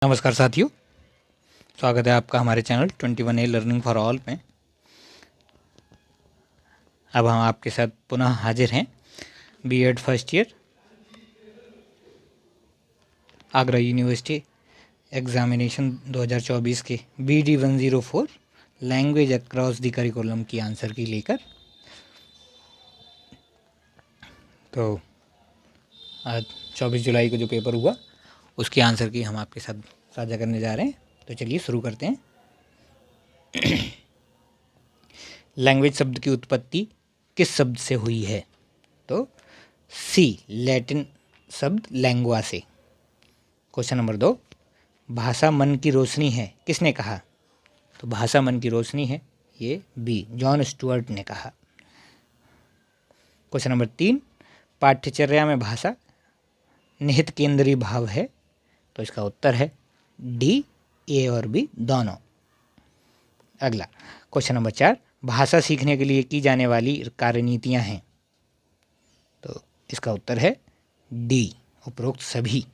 नमस्कार साथियों, स्वागत है आपका हमारे channel 21A learning for all में। अब हम आपके साथ पुनः हाजिर हैं BEd first year Agra university examination 2024 के BD 104 language across the curriculum की आंसर की लेकर। तो आज 24 जुलाई को जो पेपर हुआ उसकी आंसर की हम आपके साथ साझा करने जा रहे हैं। तो चलिए शुरू करते हैं। लैंग्वेज शब्द की उत्पत्ति किस शब्द से हुई है? तो सी, लैटिन शब्द लैंग्वा से। क्वेश्चन नंबर 2, भाषा मन की रोशनी है, किसने कहा? तो भाषा मन की रोशनी है, ये बी, जॉन स्टुअर्ट ने कहा। क्वेश्चन नंबर 3, पाठ्यचर्या में भाषा निहित केंद्रीय भाव है, तो इसका उत्तर है डी, ए और बी दोनों। अगला क्वेश्चन नंबर 4, भाषा सीखने के लिए की जाने वाली कार्यनीतियाँ हैं, तो इसका उत्तर है डी, उपरोक्त सभी।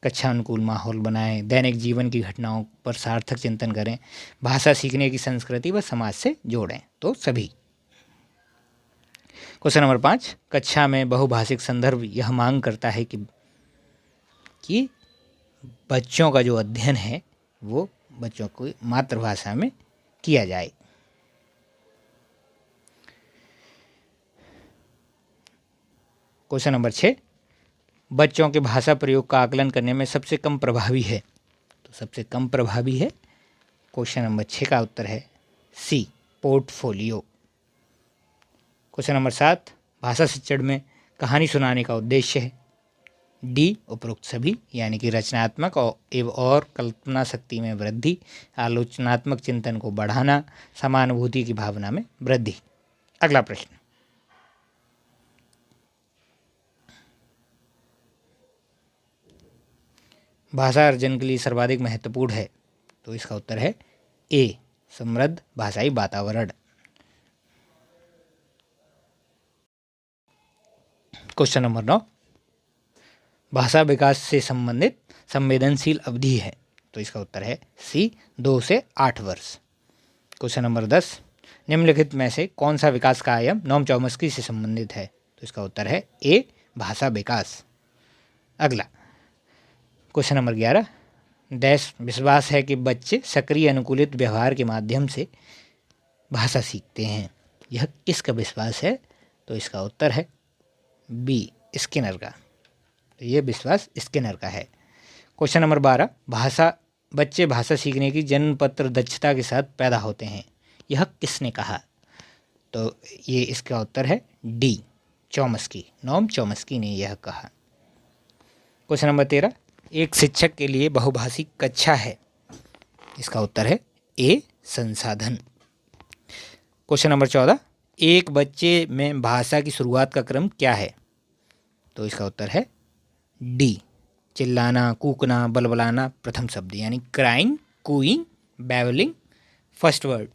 कक्षा अनुकूल माहौल बनाएं, दैनिक जीवन की घटनाओं पर सार्थक चिंतन करें, भाषा सीखने की संस्कृति व समाज से जोड़ें, तो सभी। क्वेश्चन नंबर 5, कक्षा में बहुभाषिक संदर्भ यह मांग करता है कि बच्चों का जो अध्ययन है वो बच्चों को मातृभाषा में किया जाए। क्वेश्चन नंबर 6, बच्चों के भाषा प्रयोग का आकलन करने में सबसे कम प्रभावी है, तो सबसे कम प्रभावी है क्वेश्चन नंबर 6 का उत्तर है सी, पोर्टफोलियो। क्वेश्चन नंबर 7, भाषा शिक्षण में कहानी सुनाने का उद्देश्य है, डी, उपरोक्त सभी, यानी कि रचनात्मक और कल्पना शक्ति में वृद्धि, आलोचनात्मक चिंतन को बढ़ाना, समानुभूति की भावना में वृद्धि। अगला प्रश्न, भाषा अर्जन के लिए सर्वाधिक महत्वपूर्ण है, तो इसका उत्तर है ए, समृद्ध भाषाई वातावरण। क्वेश्चन नंबर 9, भाषा विकास से संबंधित संवेदनशील अवधि है, तो इसका उत्तर है सी, 2 से 8 वर्ष। क्वेश्चन नंबर 10, निम्नलिखित में से कौन सा विकास का आयाम नोम चॉम्स्की से संबंधित है, तो इसका उत्तर है ए, भाषा विकास। अगला क्वेश्चन नंबर 11, डैश विश्वास है कि बच्चे सक्रिय अनुकूलित व्यवहार के माध्यम से भाषा सीखते हैं, यह किसका विश्वास है? तो इसका उत्तर है बी, स्किनर का। तो ये विश्वास स्किनर का है। क्वेश्चन नंबर 12, बच्चे भाषा सीखने की जन्मपत्र दक्षता के साथ पैदा होते हैं, यह किसने कहा? तो ये इसका उत्तर है डी, चॉम्स्की, नोम चॉम्स्की ने यह कहा। क्वेश्चन नंबर 13, एक शिक्षक के लिए बहुभाषिक कक्षा है, इसका उत्तर है ए, संसाधन। क्वेश्चन नंबर 14, एक बच्चे में भाषा की शुरुआत का क्रम क्या है? तो इसका उत्तर है डी, चिल्लाना, कूकना, बलबलाना, प्रथम शब्द, यानी crying, cooing, babbling, first word.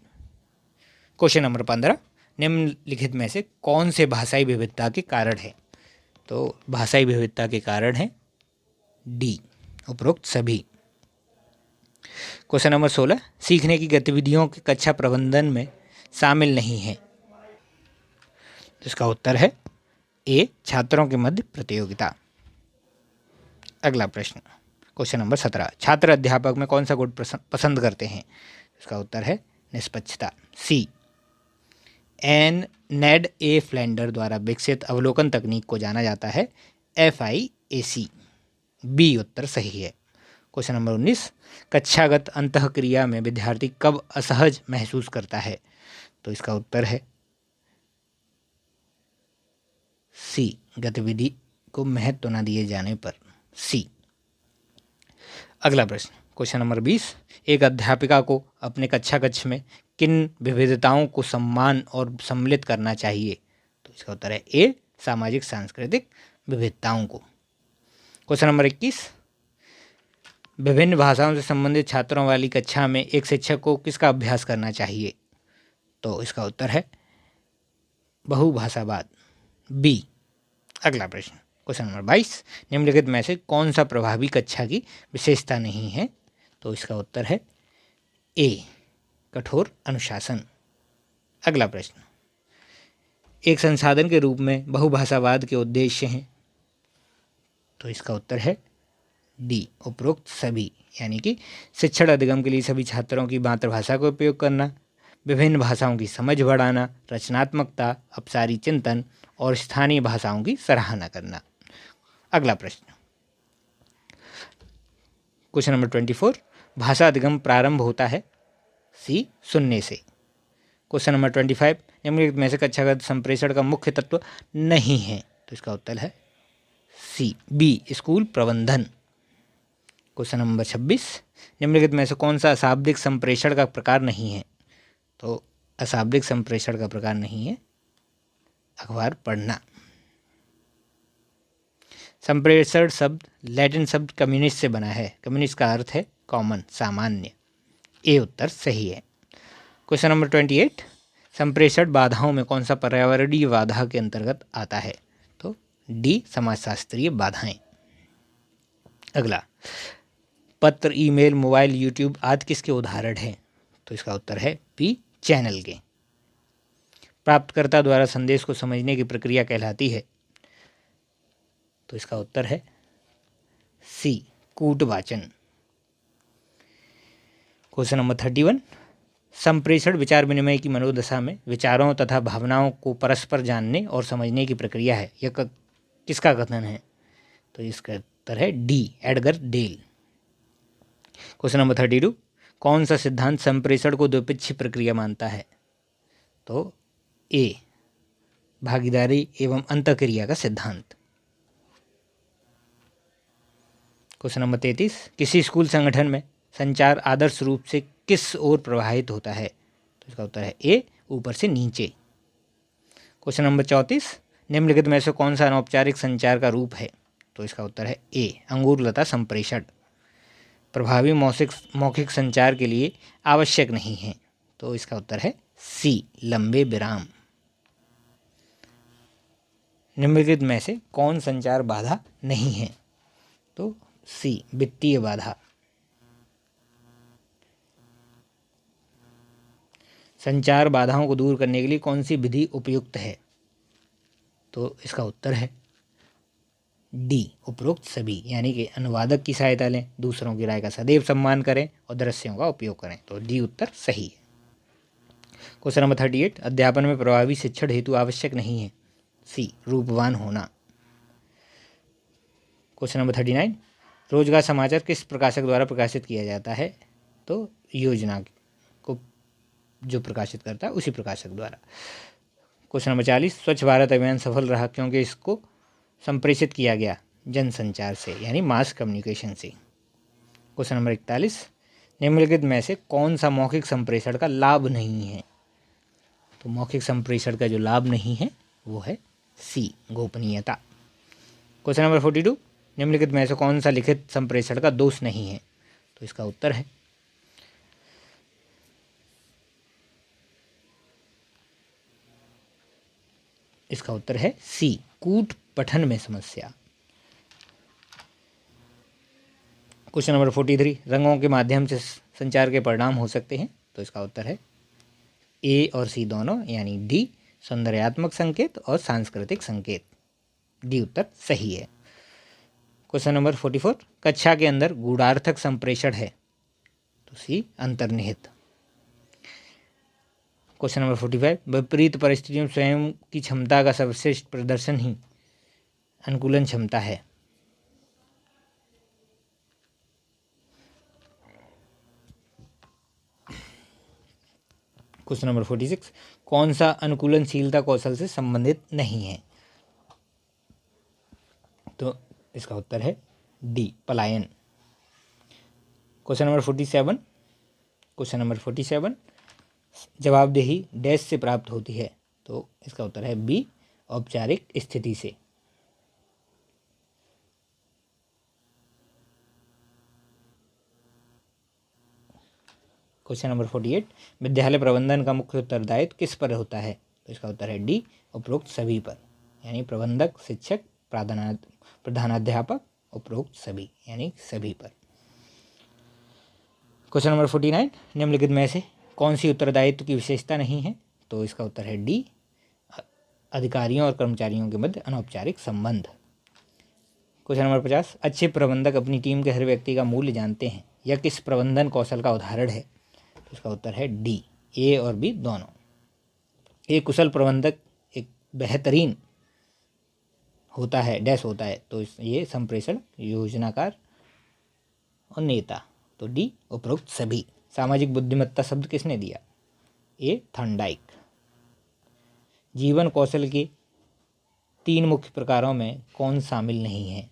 Question number 15, निम्नलिखित में से कौन से भाषाई विविधता के कारण है? तो भाषाई विविधता के कारण है डी, उपरोक्त सभी। क्वेश्चन नंबर 16, सीखने की गतिविधियों के कक्षा प्रबंधन में शामिल नहीं है, तो इसका उत्तर है ए, छात्रों के मध्य प्रतियोगिता। अगला प्रश्न, क्वेश्चन नंबर 17, छात्र अध्यापक में कौन सा गुण पसंद करते हैं? इसका उत्तर है निष्पक्षता, सी। नेड ए फ्लेंडर द्वारा विकसित अवलोकन तकनीक को जाना जाता है FIAC, बी उत्तर सही है। क्वेश्चन नंबर 19, कक्षागत अंतःक्रिया में विद्यार्थी कब असहज महसूस करता है? तो इसका उत्तर है सी, गतिविधि को महत्व न दिए जाने पर, सी। अगला प्रश्न, क्वेश्चन नंबर 20, एक अध्यापिका को अपने कक्ष में किन विविधताओं को सम्मान और सम्मिलित करना चाहिए? तो इसका उत्तर है ए, सामाजिक सांस्कृतिक विविधताओं को। क्वेश्चन नंबर 21, विभिन्न भाषाओं से संबंधित छात्रों वाली कक्षा में एक शिक्षक को किसका अभ्यास करना चाहिए? तो इसका उत्तर है बहुभाषावाद, बी, अगला प्रश्न, क्वेश्चन नंबर 22, निम्नलिखित में से कौन सा प्रभावी कक्षा की विशेषता नहीं है? तो इसका उत्तर है ए, कठोर अनुशासन। अगला प्रश्न, एक संसाधन के रूप में बहुभाषावाद के उद्देश्य हैं? तो इसका उत्तर है डी, उपरोक्त सभी, यानी कि शिक्षण अधिगम के लिए सभी छात्रों की मातृभाषा का उपयोग करना, विभिन्न भाषाओं की समझ बढ़ाना, रचनात्मकता, अपसारी चिंतन और स्थानीय भाषाओं की सराहना करना। अगला प्रश्न, क्वेश्चन नंबर 24, भाषा अधिगम प्रारंभ होता है? सी, सुनने से। क्वेश्चन नंबर 25, निम्नलिखित में से कक्षागत संप्रेषण का मुख्य तत्व नहीं है? तो इसका उत्तर है सी, बी, स्कूल प्रबंधन। क्वेश्चन नंबर 26, निम्नलिखित में से कौन सा अशाब्दिक संप्रेषण का प्रकार नहीं है? तो अशाब्दिक संप्रेषण का प्रकार नहीं है अखबार पढ़ना। संप्रेषण शब्द लैटिन शब्द कम्युनिस्ट से बना है। कम्युनिस्ट का अर्थ है कॉमन, सामान्य। ए उत्तर सही है। क्वेश्चन नंबर 28, संप्रेषण बाधाओं में कौन सा पर्यावरणीय बाधा के अंतर्गत आता है? तो डी, समाजशास्त्रीय बाधाएं। अगला, पत्र, ईमेल, मोबाइल, यूट्यूब आदि किसके उदाहरण हैं? तो इसका उत्तर है बी, चैनल के। प्राप्तकर्ता द्वारा संदेश को समझने की प्रक्रिया कहलाती है? तो इसका उत्तर है सी, कूटवाचन। क्वेश्चन नंबर 31, संप्रेषण विचार विनिमय की मनोदशा में विचारों तथा भावनाओं को परस्पर जानने और समझने की प्रक्रिया है। यह किसका कथन है? तो इसका उत्तर है D, Edgar Dale. Question number 32, कौन सा सिद्धांत संप्रेषण को द्विपक्षीय प्रक्रिया मानता है? तो ए, भागीदारी एवं अंतःक्रिया का सिद्धांत। क्वेश्चन नंबर 33, किसी स्कूल संगठन में संचार आदर्श रूप से किस ओर प्रवाहित होता है? तो इसका उत्तर है ए, ऊपर से नीचे। क्वेश्चन नंबर 34, निम्नलिखित में से कौन सा अनौपचारिक संचार का रूप है? तो इसका उत्तर है ए, अंगूर लता संप्रेषण। प्रभावी मौखिक संचार के लिए आवश्यक नहीं है। तो इसका उत्तर है सी, लंबे विराम। निम्नलिखित में से कौन संचार बाधा नहीं है? तो सी, वित्तीय बाधा। संचार बाधाओं को दूर करने के लिए कौन सी विधि उपयुक्त है? तो इसका उत्तर है डी, उपरोक्त सभी, यानी कि अनुवादक की सहायता लें, दूसरों की राय का सदैव सम्मान करें और दृश्यों का उपयोग करें। तो डी उत्तर सही है। क्वेश्चन नंबर 38, अध्यापन में प्रभावी शिक्षण हेतु आवश्यक नहीं है? सी, रूपवान होना। क्वेश्चन नंबर 39, रोजगार समाचार किस प्रकाशक द्वारा प्रकाशित किया जाता है? तो योजना को जो प्रकाशित करता है उसी प्रकाशक द्वारा। क्वेश्चन नंबर 40, स्वच्छ भारत अभियान सफल रहा क्योंकि इसको संप्रेषित किया गया जनसंचार से, यानी मास कम्युनिकेशन से। क्वेश्चन नंबर 41, निम्नलिखित में से कौन सा मौखिक संप्रेषण का लाभ नहीं है? तो मौखिक संप्रेषण का जो लाभ नहीं है वो है सी, गोपनीयता। क्वेश्चन नंबर 42, निम्नलिखित में से कौन सा लिखित संप्रेषण का दोष नहीं है? तो इसका उत्तर है सी, कूट पठन में समस्या। क्वेश्चन नंबर 43, रंगों के माध्यम से संचार के परिणाम हो सकते हैं? तो इसका उत्तर है ए और सी दोनों, यानी डी, सौंदर्यात्मक संकेत और सांस्कृतिक संकेत। डी उत्तर सही है। क्वेश्चन नंबर 44, कक्षा के अंदर गूढ़ार्थक संप्रेषण है? तो सी, अंतर्निहित। क्वेश्चन नंबर 45, विपरीत परिस्थितियों में स्वयं की क्षमता का सर्वश्रेष्ठ प्रदर्शन ही अनुकूलन क्षमता है? क्वेश्चन नंबर 46, कौन सा अनुकूलनशीलता कौशल से संबंधित नहीं है? तो इसका उत्तर है डी, पलायन। क्वेश्चन नंबर 47, जवाबदेही डैश से प्राप्त होती है? तो इसका उत्तर है बी, औपचारिक स्थिति से। क्वेश्चन नंबर 48, विद्यालय प्रबंधन का मुख्य उत्तरदायित्व किस पर होता है? तो इसका उत्तर है डी, उपरोक्त सभी पर, यानी प्रबंधक, शिक्षक, प्रधानाध्यापक, उपरोक्त सभी यानी सभी पर। क्वेश्चन नंबर 49, निम्नलिखित में से कौन सी उत्तरदायित्व की विशेषता नहीं है? तो इसका उत्तर है डी, अधिकारियों और कर्मचारियों के मध्य अनौपचारिक संबंध। क्वेश्चन नंबर 50, अच्छे प्रबंधक अपनी टीम के हर व्यक्ति का मूल्य जानते हैं, यह किस प्रबंधन कौशल का उदाहरण है? तो इसका उत्तर है डी, ए और बी दोनों। एक कुशल प्रबंधक एक बेहतरीन होता है होता है, तो ये संप्रेषण, योजनाकार और नेता, तो डी उपरोक्त सभी। सामाजिक बुद्धिमत्ता शब्द किसने दिया? ए थॉर्नडाइक। जीवन कौशल के 3 मुख्य प्रकारों में कौन शामिल नहीं है?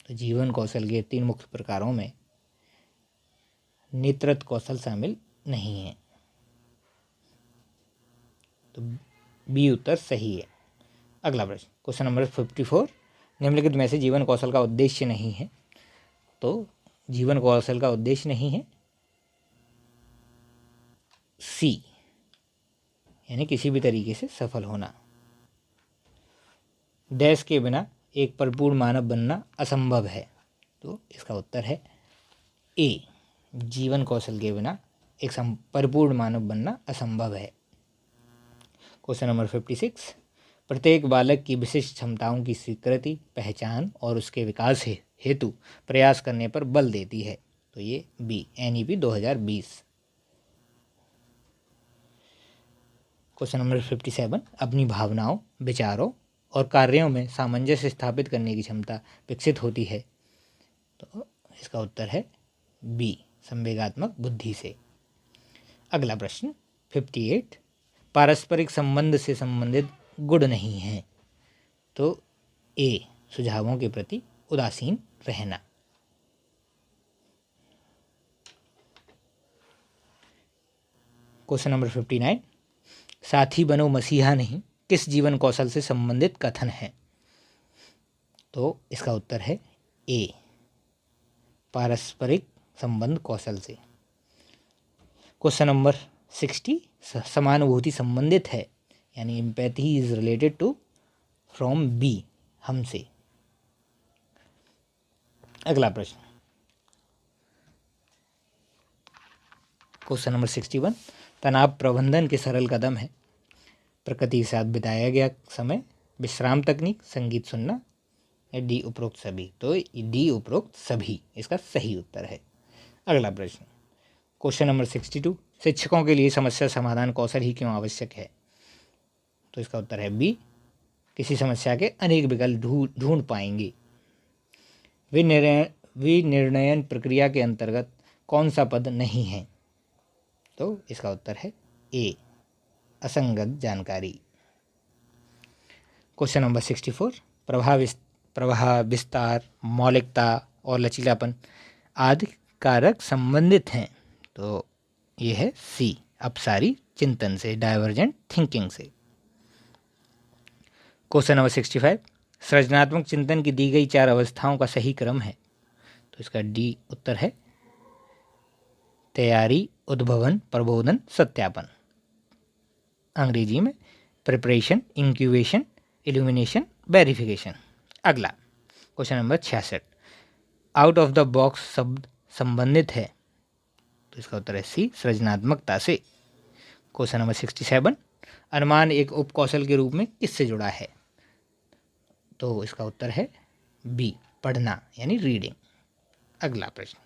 तो जीवन कौशल के 3 मुख्य प्रकारों में नेतृत्व कौशल शामिल नहीं है, तो बी उत्तर सही है। अगला प्रश्न, क्वेश्चन नंबर 54, निम्नलिखित में से जीवन कौशल का उद्देश्य नहीं है? तो जीवन कौशल का उद्देश्य नहीं है सी, यानी किसी भी तरीके से सफल होना। डैश के बिना एक परिपूर्ण मानव बनना असंभव है, तो इसका उत्तर है ए, जीवन कौशल के बिना एक परिपूर्ण मानव बनना असंभव है। क्वेश्चन नंबर 56, प्रत्येक बालक की विशिष्ट क्षमताओं की स्वीकृति, पहचान और उसके विकास हेतु प्रयास करने पर बल देती है, तो ये बी, NEP 2020। क्वेश्चन नंबर 57, अपनी भावनाओं, विचारों और कार्यों में सामंजस्य स्थापित करने की क्षमता विकसित होती है, तो इसका उत्तर है बी, संवेगात्मक बुद्धि से। अगला प्रश्न 58, पारस्परिक संबंध से संबंधित गुण नहीं है, तो ए, सुझावों के प्रति उदासीन रहना। क्वेश्चन नंबर 59, साथी बनो मसीहा नहीं किस जीवन कौशल से संबंधित कथन है? तो इसका उत्तर है ए, पारस्परिक संबंध कौशल से। क्वेश्चन नंबर 60, समानुभूति संबंधित है, यानी empathy is related to from B, हमसे। अगला प्रश्न, क्वेश्चन नंबर 61, तनाव प्रबंधन के सरल कदम है, प्रकृति के साथ बिताया गया समय, विश्राम तकनीक, संगीत सुनना, या डी उपरोक्त सभी? तो डी उपरोक्त सभी इसका सही उत्तर है। अगला प्रश्न, क्वेश्चन नंबर 62, शिक्षकों के लिए समस्या समाधान कौशल ही क्यों आवश्यक है? तो इसका उत्तर है बी, किसी समस्या के अनेक विकल्प ढूंढ पाएंगे। विनिर्णयन प्रक्रिया के अंतर्गत कौन सा पद नहीं है? तो इसका उत्तर है ए, असंगत जानकारी। क्वेश्चन नंबर 64, प्रवाह, विस्तार, मौलिकता और लचीलापन आदि कारक संबंधित हैं, तो ये है सी, अपसारी चिंतन से, डाइवर्जेंट थिंकिंग से। क्वेश्चन नंबर 65, सृजनात्मक चिंतन की दी गई 4 अवस्थाओं का सही क्रम है, तो इसका डी उत्तर है तैयारी, उद्भवन, प्रबोधन, सत्यापन। अंग्रेजी में प्रिपरेशन, इंक्यूबेशन, इल्यूमिनेशन, वेरिफिकेशन। अगला question number 66, out of the box शब्द संबंधित है, तो इसका उत्तर है सी, सृजनात्मकता से। क्वेश्चन नंबर 67, अनुमान एक उपकौशल के रूप में किससे जुड़ा है? तो इसका उत्तर है बी, पढ़ना यानी रीडिंग। अगला प्रश्न,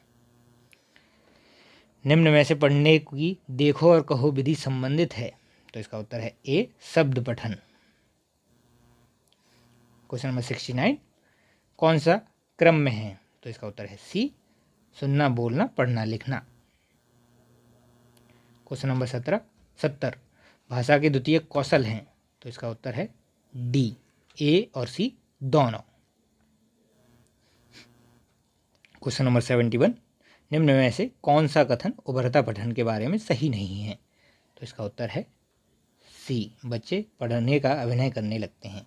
निम्न में से पढ़ने की देखो और कहो विधि संबंधित है, तो इसका उत्तर है ए, शब्द पठन। क्वेश्चन नंबर 69, कौन सा क्रम में है? तो इसका उत्तर है सी, सुनना, बोलना, पढ़ना, लिखना। क्वेश्चन नंबर 70, भाषा के द्वितीय कौशल हैं, तो इसका उत्तर है डी, ए और सी दोनों। क्वेश्चन नंबर 71, निम्न में से कौन सा कथन उभरता पठन के बारे में सही नहीं है? तो इसका उत्तर है सी, बच्चे पढ़ने का अभिनय करने लगते हैं।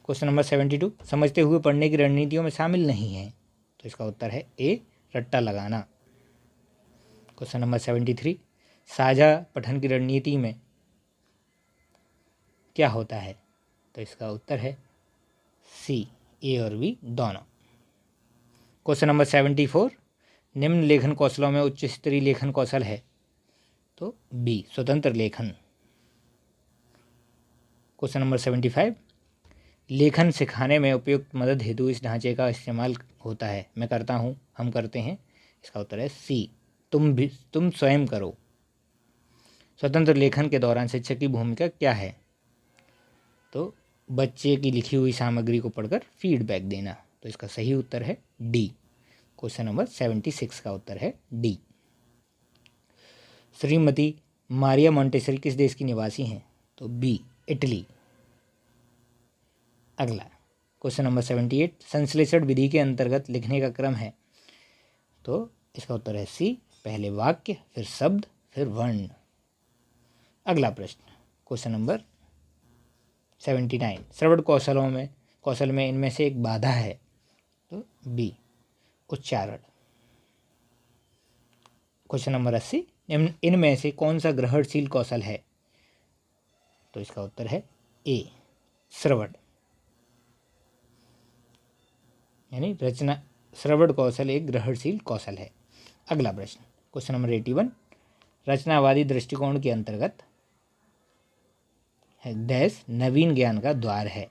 क्वेश्चन नंबर 72, समझते हुए पढ़ने की रणनीतियों में शामिल नहीं है, तो इसका उत्तर है ए, रट्टा लगाना। क्वेश्चन नंबर 73, साझा पठन की रणनीति में क्या होता है? तो इसका उत्तर है सी, ए और बी दोनों। क्वेश्चन नंबर 74, निम्न लेखन कौशलों में उच्च स्तरीय लेखन कौशल है? तो बी, स्वतंत्र लेखन। क्वेश्चन नंबर 75, लेखन सिखाने में उपयुक्त मदद हेतु इस ढांचे का इस्तेमाल होता है? मैं करता हूँ, हम करते हैं। इसका उत्तर है सी, तुम स्वयं करो। स्वतंत्र लेखन के दौरान शिक्षक की भूमिका क्या है? तो बच्चे की लिखी हुई सामग्री को पढ़कर फीडबैक देना। तो इसका सही उत्तर है डी। क्वेश्चन नंबर 76 का उत्तर है डी। श्रीमती मारिया मोंटेसरी किस देश की निवासी हैं? तो बी, इटली। अगला क्वेश्चन नंबर 78, संश्लेषण विधि के अंतर्गत लिखने का क्रम है? तो इसका उत्तर है सी, पहले वाक्य, फिर शब्द, फिर वर्ण। अगला प्रश्न क्वेश्चन नंबर 79, श्रवण कौशल में इनमें से एक बाधा है? तो बी, उच्चारण। क्वेश्चन नंबर 80, इनमें से कौन सा ग्रहणशील कौशल है? तो इसका उत्तर है ए, श्रवण, यानी रचना। श्रवण कौशल एक ग्रहणशील कौशल है। अगला प्रश्न क्वेश्चन नंबर 81, रचनावादी दृष्टिकोण के अंतर्गत डैश नवीन ज्ञान का द्वार है?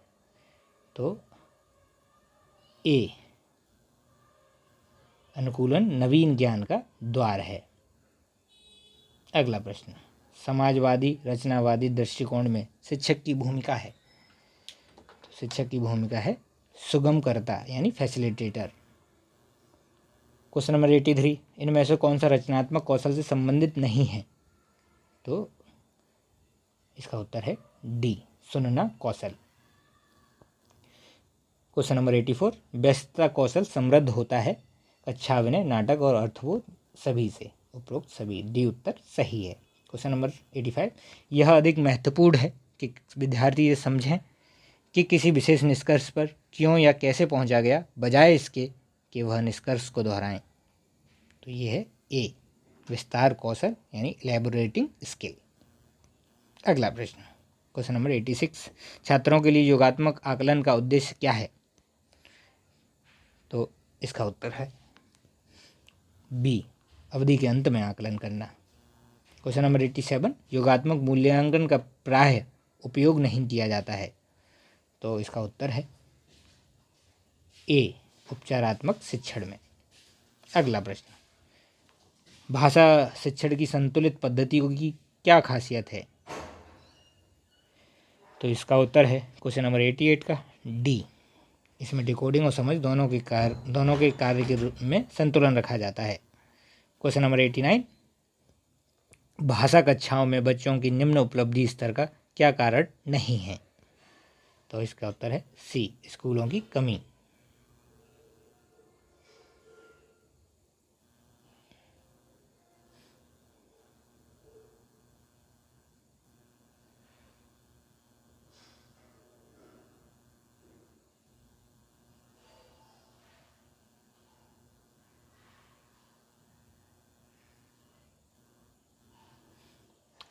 तो ए, अनुकूलन नवीन ज्ञान का द्वार है। अगला प्रश्न, समाजवादी रचनावादी दृष्टिकोण में शिक्षक की भूमिका है? तो शिक्षक की भूमिका है सुगमकर्ता, यानी फैसिलिटेटर। क्वेश्चन नंबर 83, इनमें से कौन सा रचनात्मक कौशल से संबंधित नहीं है? तो इसका उत्तर है डी, सुनना कौशल। क्वेश्चन नंबर 84, व्यस्तता कौशल समृद्ध होता है कक्षा विनय, नाटक और अर्थबोध सभी से? उपरोक्त सभी, डी उत्तर सही है। क्वेश्चन नंबर 85, यह अधिक महत्वपूर्ण है कि विद्यार्थी ये समझें कि किसी विशेष निष्कर्ष पर क्यों या कैसे पहुंचा गया, बजाय इसके कि वह निष्कर्ष को दोहराएं। तो ये है ए, विस्तार कौशल, यानी इलैबोरेटिंग स्किल। अगला प्रश्न क्वेश्चन नंबर 86, छात्रों के लिए योगात्मक आकलन का उद्देश्य क्या है? तो इसका उत्तर है बी, अवधि के अंत में आकलन करना। क्वेश्चन नंबर 87, योगात्मक मूल्यांकन का प्रायः उपयोग नहीं किया जाता है? तो इसका उत्तर है ए, उपचारात्मक शिक्षण में। अगला प्रश्न, भाषा शिक्षण की संतुलित पद्धतियों की क्या खासियत है? तो इसका उत्तर है क्वेश्चन नंबर 88 का डी, इसमें डिकोडिंग और समझ दोनों के कार्य के रूप में संतुलन रखा जाता है। क्वेश्चन नंबर 89, भाषा कक्षाओं में बच्चों की निम्न उपलब्धि स्तर का क्या कारण नहीं है? तो इसका उत्तर है सी, स्कूलों की कमी।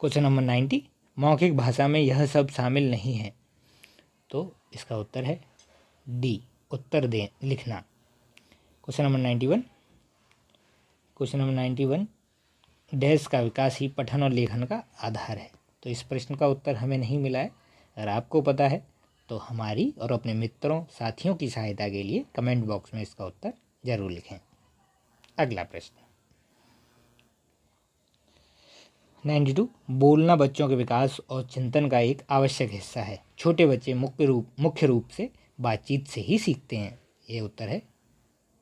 क्वेश्चन नंबर 90, मौखिक भाषा में यह सब शामिल नहीं है? तो इसका उत्तर है डी, उत्तर दे लिखना। क्वेश्चन नंबर 91, डैश का विकास ही पठन और लेखन का आधार है? तो इस प्रश्न का उत्तर हमें नहीं मिला है। अगर आपको पता है तो हमारी और अपने मित्रों साथियों की सहायता के लिए कमेंट बॉक्स में इसका उत्तर जरूर लिखें। अगला प्रश्न 92, बोलना बच्चों के विकास और चिंतन का एक आवश्यक हिस्सा है। छोटे बच्चे मुख्य रूप से बातचीत से ही सीखते हैं? ये उत्तर है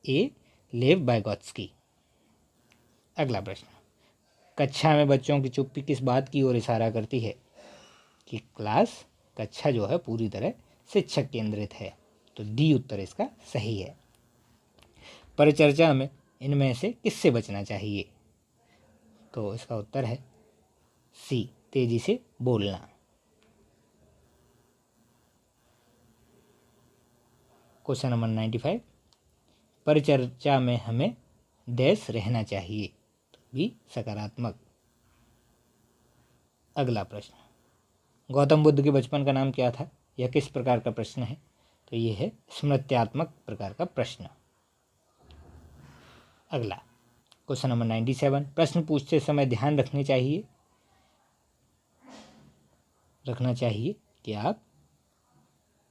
ए, लेव वाइगोत्स्की। अगला प्रश्न, कक्षा में बच्चों की चुप्पी किस बात की ओर इशारा करती है? कि कक्षा जो है पूरी तरह शिक्षक केंद्रित है। तो डी उत्तर इसका सही है। परिचर्चा में इनमें से किससे बचना चाहिए? तो इसका उत्तर है सी, तेजी से बोलना। क्वेश्चन नंबर 95, परिचर्चा में हमें डैश रहना चाहिए? तो बी, सकारात्मक। अगला प्रश्न गौतम बुद्ध के बचपन का नाम क्या था? यह किस प्रकार का प्रश्न है? तो ये है स्मृत्यात्मक प्रकार का प्रश्न। अगला क्वेश्चन नंबर 97, प्रश्न पूछते समय ध्यान रखना चाहिए कि आप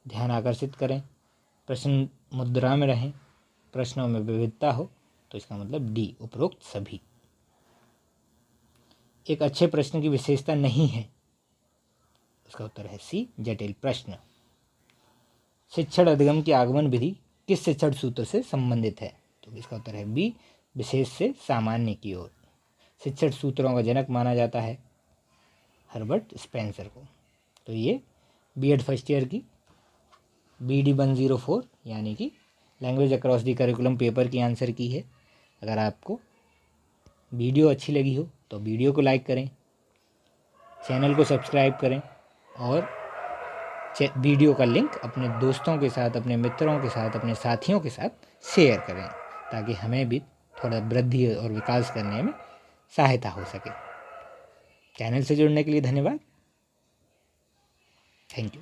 ध्यान आकर्षित करें, प्रश्न मुद्रा में रहें, प्रश्नों में विविधता हो। तो इसका मतलब डी, उपरोक्त सभी। एक अच्छे प्रश्न की विशेषता नहीं है, इसका उत्तर है सी, जटिल प्रश्न। शिक्षण अधिगम की आगमन विधि किस शिक्षण सूत्र से संबंधित है? तो इसका उत्तर है बी, विशेष से सामान्य की ओर। शिक्षण सूत्रों का जनक माना जाता है हर्बर्ट स्पेंसर को। तो ये बीएड फर्स्ट ईयर की BD 104 यानी कि language across the curriculum paper की आंसर की है। अगर आपको वीडियो अच्छी लगी हो तो वीडियो को लाइक करें, चैनल को सब्सक्राइब करें और वीडियो का लिंक अपने दोस्तों के साथ, अपने मित्रों के साथ, अपने साथियों के साथ शेयर करें ताकि हमें भी थोड़ा वृद्धि और विकास करने में सहायता हो सके। चैनल से जुड़ने के लिए धन्यवाद। Thank you.